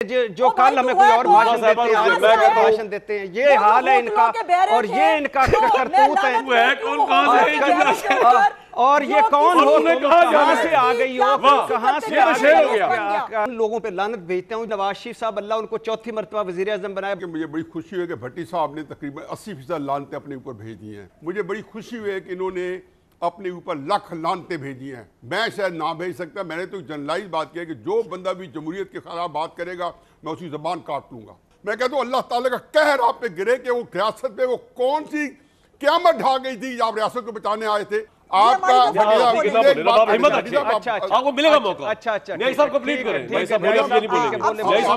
जो कल हमें कोई और भाषण देते हैं, आज भाषण देते हैं, ये हाल है इनका। और ये इनका करतूत है। और ये कौन हो, कहां से आ गई हो, कहां से आ गई? लोगों पे लानत भेजते हैं। नवाज शरीफ साहब अल्लाह उनको चौथी मरतबा वजीर आजम बनाया। मुझे बड़ी खुशी हुई कि भट्टी साहब ने तकरीबन 80% लानतें अपने ऊपर भेज दी हैं। मुझे बड़ी खुशी हुई कि इन्होंने अपने ऊपर लाख लानतें भेजी हैं। मैं शायद ना भेज सकता। मैंने तो जनरलाइज बात किया कि जो बंदा भी जमहूरियत के खिलाफ बात करेगा मैं उसकी ज़बान काट लूंगा। मैं कहता हूँ अल्लाह ताला का कहर आप पे गिरे कि वो रियासत पे वो कौन सी क़यामत ढा गई थी। आप रियासत को बचाने आए थे। आपका आपको मिलेगा मौका। अच्छा न्याय साहब कंप्लीट करें। न्याय साहब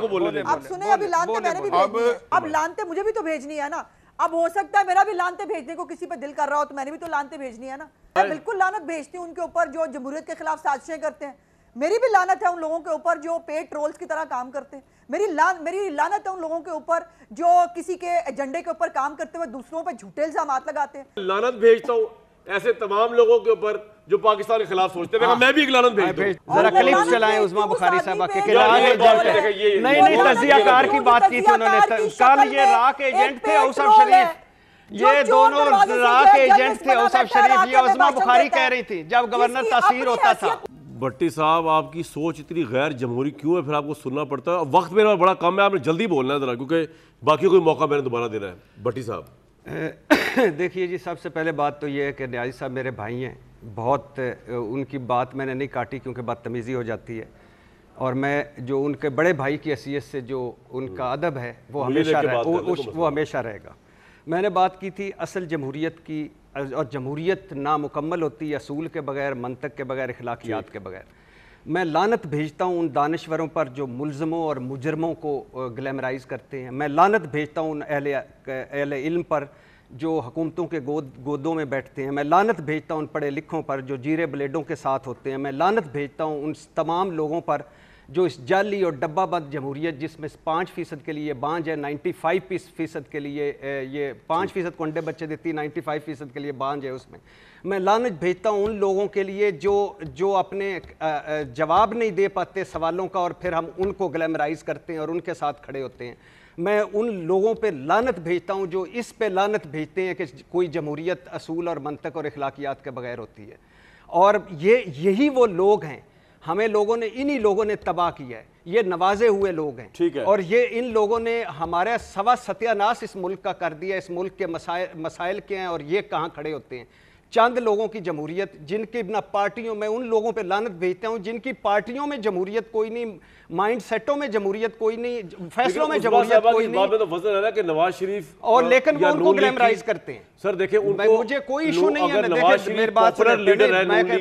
बोलेंगे। अब सुने, अभी लानते मैंने भी भेजनी है। अब लानते मुझे भी तो भेजनी है ना। अब हो सकता है मेरा भी लानते भेजने को किसी पे दिल कर रहा हो, तो मैंने भी तो लानते भेजनी है ना। मैं बिल्कुल लानत भेजती हूँ उनके ऊपर जो जमहूरियत के खिलाफ साजिशें करते हैं। मेरी भी लानत है उन लोगों के ऊपर जो पेड ट्रोल्स की तरह काम करते हैं। मेरी लानत है उन लोगों के ऊपर जो किसी के एजेंडे के ऊपर काम करते हुए दूसरों पे झूठे इल्जामात लगाते हैं। लानत भेजता हूँ ऐसे तमाम लोगों के ऊपर जो पाकिस्तान के खिलाफ सोचते हैं। मैं भी एक लानत भेजता हूं। जरा क्लिप चलाएं उस्मा बुखारी साहब के नहीं तजियाकार की बात की थी उन्होंने। कल ये राक एजेंट थे औसफ शरीफ, ये दोनों राक एजेंट थे औसफ शरीफ। ये उस्मा बुखारी कह रही थी जब गवर्नर तासीर होता था। भट्टी साहब आपकी सोच इतनी गैर जमहूरी क्यों है? फिर आपको सुनना पड़ता है। वक्त मेरा बड़ा कम है, आपने जल्दी बोलना है जरा, क्योंकि बाकी कोई मौका मैंने दोबारा देना है। भट्टी साहब देखिए जी, सबसे पहले बात तो ये है कि न्याजी साहब मेरे भाई हैं। बहुत उनकी बात मैंने नहीं काटी क्योंकि बदतमीज़ी हो जाती है। और मैं जो उनके बड़े भाई की हैसियत से जो उनका अदब है वो हमेशा रहेगा। मैंने बात की थी असल जमहूरियत की, और जमहूरियत नामुकम्मल होती है असूल के बगैर, मंतक के बगैर, अखलाकियात के बगैर। मैं लानत भेजता हूँ उन दानिश्वरों पर जो मुल्ज़मों और मुजरमों को ग्लैमराइज़ करते हैं। मैं लानत भेजता हूँ उन अहले इल्म पर जो हुकूमतों के गोदों में बैठते हैं। मैं लानत भेजता हूँ उन पढ़े लिखों पर जो जीरे ब्लेडों के साथ होते हैं। मैं लानत भेजता हूँ उन तमाम लोगों पर जो इस जाली और डब्बाबंद जमहूरियत जिसमें 5% के लिए बांझ है, 95% के लिए ये 5% को अंडे बच्चे देती है, 95% के लिए बांझ है उसमें। मैं लानत भेजता हूँ उन लोगों के लिए जो अपने जवाब नहीं दे पाते सवालों का और फिर हम उनको ग्लैमराइज करते हैं और उनके साथ खड़े होते हैं। मैं उन लोगों पे लानत भेजता हूँ जो इस पे लानत भेजते हैं कि कोई जमहूरियत असूल और मंतक और अखलाकियात के बगैर होती है। और यही वो लोग हैं, हमें इन्हीं लोगों ने तबाह किया है। ये नवाजे हुए लोग हैं, ठीक है। और ये इन लोगों ने हमारा सत्यानाश इस मुल्क का कर दिया। इस मुल्क के मसाइल के हैं और ये कहाँ खड़े होते हैं। चंद लोगों की जमहूरियत जिनकी ना पार्टियों में, उन लोगों पे लानत भेजता हूँ जिनकी पार्टियों में जमहूरियत कोई नहीं, माइंड सेटों में जमहूरियत कोई नहीं, फैसलों में जमहूरियत कोई नहीं। तो फजल है ना कि नवाज शरीफ और लेकिन वो उनको ग्लैमराइज करते हैं। सर देखिए, मुझे कोई इशू नहीं है। मेरी बात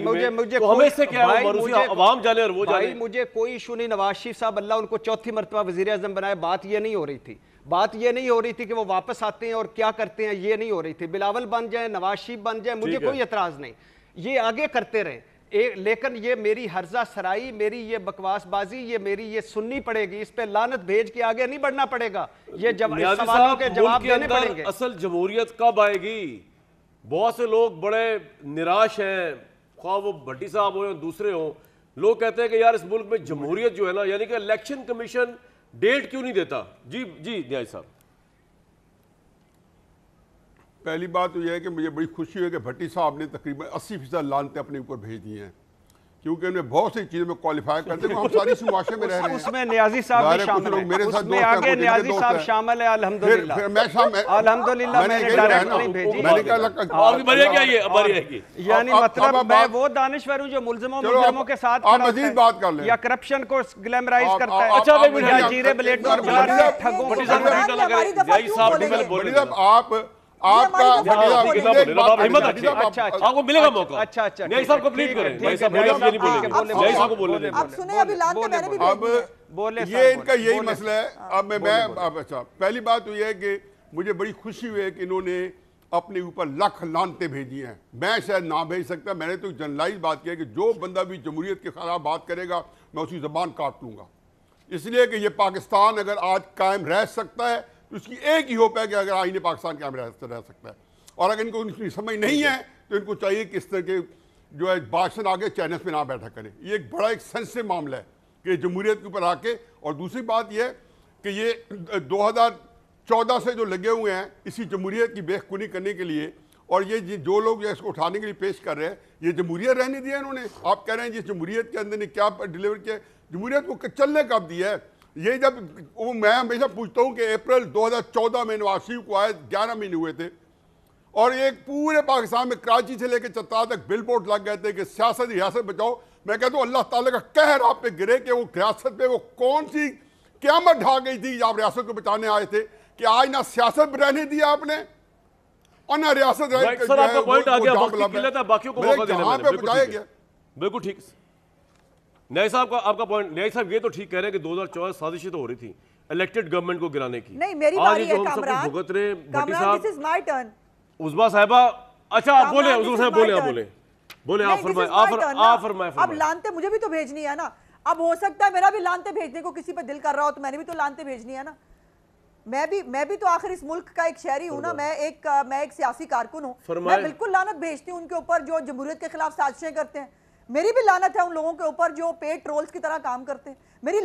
मुझे हमें इससे क्या आवाम जाने और वो जाने, मुझे कोई इशू नहीं। नवाज शरीफ साहब अल्लाह उनको चौथी मरतबा वजीर आजम बनाए। बात ये नहीं हो रही थी। बात ये नहीं हो रही थी कि वो वापस आते हैं और क्या करते हैं, ये नहीं हो रही थी। बिलावल बन जाए, नवाज शरीफ बन जाए, मुझे कोई एतराज नहीं। ये आगे करते रहे। लेकिन ये मेरी हर्जा सराई, मेरी ये बकवासबाजी, ये मेरी ये सुननी पड़ेगी। इस पे लानत भेज के आगे नहीं बढ़ना पड़ेगा। ये सवालों के जवाब देने पड़ेंगे। असल जमहूरियत कब आएगी? बहुत से लोग बड़े निराश हैं, ख्वाह वो भट्टी साहब हो या दूसरे हो। लोग कहते हैं कि यार इस मुल्क में जमहूरियत जो है ना, यानी कि इलेक्शन कमीशन डेट क्यों नहीं देता? जी न्याय साहब। पहली बात तो यह है कि मुझे बड़ी खुशी है कि भट्टी साहब ने तकरीबन 80% लानतें अपने ऊपर भेज दी हैं, क्योंकि उन्हें बहुत सी चीज़ों में क्वालिफाई करते हैं। हम सारी इसी मुआशरे में रह रहे हैं। उसमें न्याजी साहब भी शामिल हैं, मेरे साथ उसमें आगे न्याजी साहब शामिल है। अल्हम्दुलिल्लाह अल्हम्दुलिल्लाह मैंने डायरेक्ट नहीं भेजी। यानी मतलब मैं वो दानिश्वर हूं जो मुल्ज़िमों के साथ मजीद बात कर लें या करप्शन को ग्लैमराइज करता है। अच्छा, जीरे ब्लेड और ठगों को आपको मिलेगा मौका। अच्छा न्याय साहब कंप्लीट करें। न्याय साहब बोलेंगे। अब सुने, अभी लानते मैंने भी अब ये इनका यही मसला है। अब मैं अच्छा, पहली बात तो ये है कि मुझे बड़ी खुशी हुई है कि इन्होंने अपने ऊपर लाख लानतें भेजी हैं। मैं शायद ना भेज सकता। मैंने तो जनरलाइज बात किया कि जो बंदा भी जमहूरियत के खिलाफ बात करेगा मैं उसकी ज़बान काट लूँगा। इसलिए कि ये पाकिस्तान अगर आज कायम रह सकता है तो उसकी एक ही होप है कि अगर आईने पाकिस्तान कायम रह सकता है। और अगर इनको इनकी समझ नहीं है तो इनको चाहिए कि इस तरह के जो है भाषण आगे चैनल्स में ना बैठा करें। ये एक बड़ा एक सेंसिटिव मामला है कि जमहूरियत के ऊपर आके। और दूसरी बात यह कि ये 2014 से जो लगे हुए हैं इसी जमहूरियत की बेखुनी करने के लिए, और ये जो लोग जो इसको उठाने के लिए पेश कर रहे हैं, ये जमहूरियत रहने दिया इन्होंने। आप कह रहे हैं जिस जमहूरियत के अंदर ने क्या डिलीवर किया, जमहूरियत को चलने कब दिया है? ये जब वो मैं हमेशा पूछता हूँ कि अप्रैल 2014 में नवाज शरीफ को आए 11 महीने हुए थे, और एक पूरे पाकिस्तान में कराची से लेकर चतरा तक बिल बोर्ड लग गए थे कि सियासत रियासत बचाओ। मैं कहता हूँ अल्लाह ताला का कहर आप पे गिरे कि वो रियासत पे वो कौन सी क़यामत ढा गई थी जब रियासत को बचाने आए थे, कि आज ना सियासत रहने दिया आपने और ना रियासत। सर आपका पॉइंट आ गया, बाकियों को मौका देना है। बिल्कुल ठीक न्याय साहब का आपका पॉइंट। न्याय साहब ये तो ठीक कह रहे हैं कि 2014 साजिशें तो हो रही थी इलेक्टेड गवर्नमेंट को गिराने की। नहीं मेरी बारी है कामरान, भुगत रहे Bhatti Kamran, this is my turn. Usma साहिबा, अच्छा आप बोले, उस्मा साहब बोले, आप बोले, आप फरमाए। अब लानते मुझे भी तो भेजनी है ना। अब हो सकता है मेरा भी लानते भेजने को किसी पे दिल कर रहा हो, तो मैंने भी तो लानते भेजनी है ना। मैं भी तो आखिर इस मुल्क का एक शहरी हूं ना। मैं एक सियासी कारकुन हूं। मैं बिल्कुल लानत भेजती हूं उनके ऊपर जो जमहूरियत के खिलाफ साजिशें करते हैं। मेरी भी लानत है उन लोगों के ऊपर जो पेड ट्रोल्स की तरह काम करते हैं। मेरी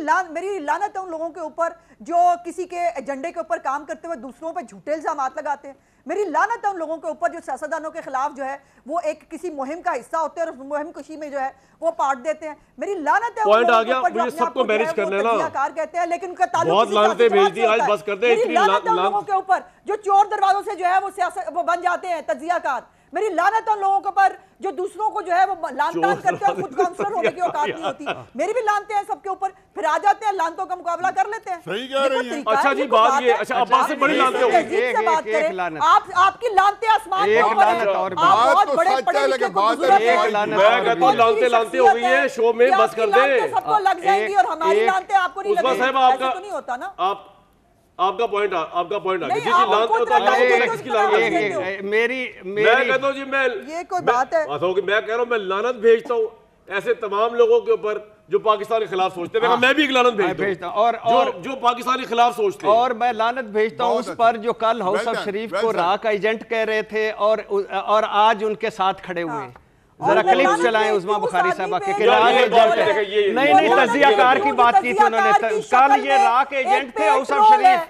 लानत है उन लोगों के ऊपर जो किसी के एजेंडे के ऊपर काम करते हुए दूसरों पर झूठे इल्जामात लगाते हैं। मेरी लानत है उन लोगों के ऊपर जो सियासतदानों के खिलाफ जो है वो एक किसी मुहिम का हिस्सा होते हैं और उस मुहिम खुशी में जो है वो पार्ट देते हैं। मेरी लानत है पॉइंट आ गया, मुझे सबको मैनेज करना है ना, कहते हैं, लेकिन उनका ताल्लुक बहुत लानतें भेज दी, आज बस कर दे। मेरी लानत है उन लोगों के ऊपर जो चोर दरवाजों से जो है वो सियासत वो बन जाते हैं तज्जियाकार। मेरी लानत है उन लोगों के ऊपर जो दूसरों को जो है वो लानतान करते हैं, खुद काउंसलर होने की औकात नहीं होती। मेरी भी लानते हैं सबके ऊपर, फिर आ जाते हैं लानतों का मुकाबला कर लेते हैं। सही कह रही हैं। अच्छा जी बात ये, अच्छा अब्बास से बड़ी लानतें होगी। आप आपकी लानते आसमान के ऊपर है। आप बहुत बड़े पढ़े लिखे खूबसूरत हैं। मैं कहता हूं लानते हो गई है शो में, बस कर दे। सबको लग जाएगी और हमारी लानते आपको नहीं लगेगी, ऐसा तो नहीं होता ना। आपका पॉइंट आ गया। जी मैं कहता हूँ जी, मैं ये कोई बात है, मैं कह रहा हूँ मैं लानत भेजता हूँ ऐसे तमाम लोगों के ऊपर जो पाकिस्तान के खिलाफ सोचते हैं। मैं भी एक लानत भेजता हूँ और जो पाकिस्तान के खिलाफ सोचते हैं। और मैं लानत भेजता हूँ उस पर जो कल हाउस ऑफ शरीफ को राह का एजेंट कह रहे थे और आज उनके साथ खड़े हुए हैं। जरा क्लिप चलाएं उस्मा बुखारी साहबा के राह एजेंट नहीं तजियाकार की बात की थी उन्होंने। कल ये राह के एजेंट थे हाउस ऑफ शरीफ,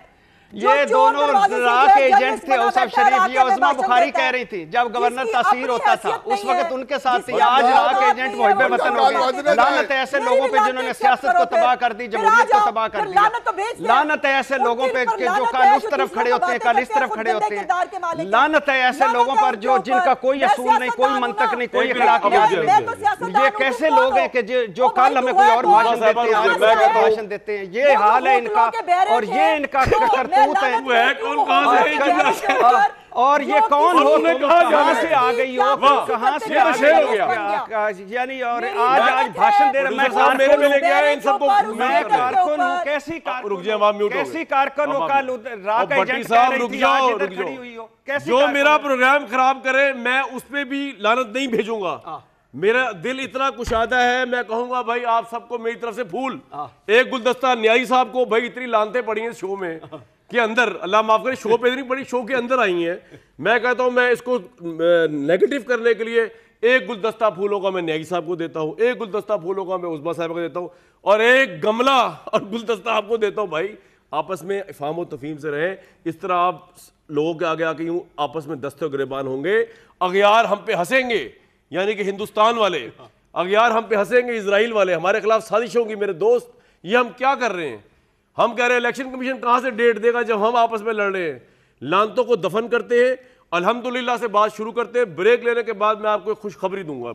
ये दोनों राह के एजेंट थे हाउस ऑफ शरीफ। ये उस्मा बुखारी कह रही थी जब गवर्नर तासीर होता था उस वक्त उनके साथ थी। आज राह के एजेंट मुहिब्बे वतन हो गए। लानत है ऐसे लोगों पे जिन्होंने सियासत को तबाह कर दी, जमहूरियत को तबाह कर दिया। लानत है ऐसे लोगों पे जो कल उस तरफ खड़े होते हैं, कल इस तरफ खड़े होते हैं। लानत है ऐसे लोगों पर जो जिनका कोई असूल नहीं, कोई मंतक नहीं, कोई अखलाकियात नहीं। ये कैसे लोग हैं कि जो कल हमें कोई और भाषण देते हैं, आज भाषण देते हैं। ये हाल है इनका और ये इनका करतूत है। कौन कहां से और ये कौन हो, कहां से आ गई हो, कहां से आ गई यानी। और आज भाषण दे रहे मैं मेरे में लेके आए इन सबको। मैं कारकुन हूं, कैसी कारकुन हो, कल राह का एजेंट कह रही थी, आज इधर खड़ी हुई हो। जो मेरा प्रोग्राम खराब करे मैं उस पे भी लानत नहीं भेजूंगा। मेरा दिल इतना कुशादा है, मैं कहूंगा भाई आप सबको मेरी तरफ से फूल। एक गुलदस्ता न्यायी साहब को भाई इतनी लानतें पड़ी हैं शो में के अंदर, अल्लाह माफ करे, शो पे इतनी बड़ी शो के अंदर आई हैं। मैं कहता हूं मैं इसको नेगेटिव करने के लिए एक गुलदस्ता फूलों का मैं न्यायी साहब को देता हूं, एक गुलदस्ता फूलों का मैं उस्मा साहब को देता हूं और एक गमला और गुलदस्ता आपको देता हूं। भाई आपस में इफ़ाम और तफहीम से रहें। इस तरह आप लोगों के आगे आके यूं आपस में दस्ते गिरबान होंगे, अगयार हम पे हंसेंगे, यानी कि हिंदुस्तान वाले अगयार हम पे हंसेंगे, इजराइल वाले हमारे खिलाफ साजिश होगी। मेरे दोस्त, ये हम क्या कर रहे हैं? हम कह रहे हैं इलेक्शन कमीशन कहां से डेट देगा जब हम आपस में लड़ रहे हैं। लानतों को दफन करते हैं, अल्हम्दुलिल्लाह से बात शुरू करते हैं। ब्रेक लेने के बाद मैं आपको खुशखबरी दूंगा।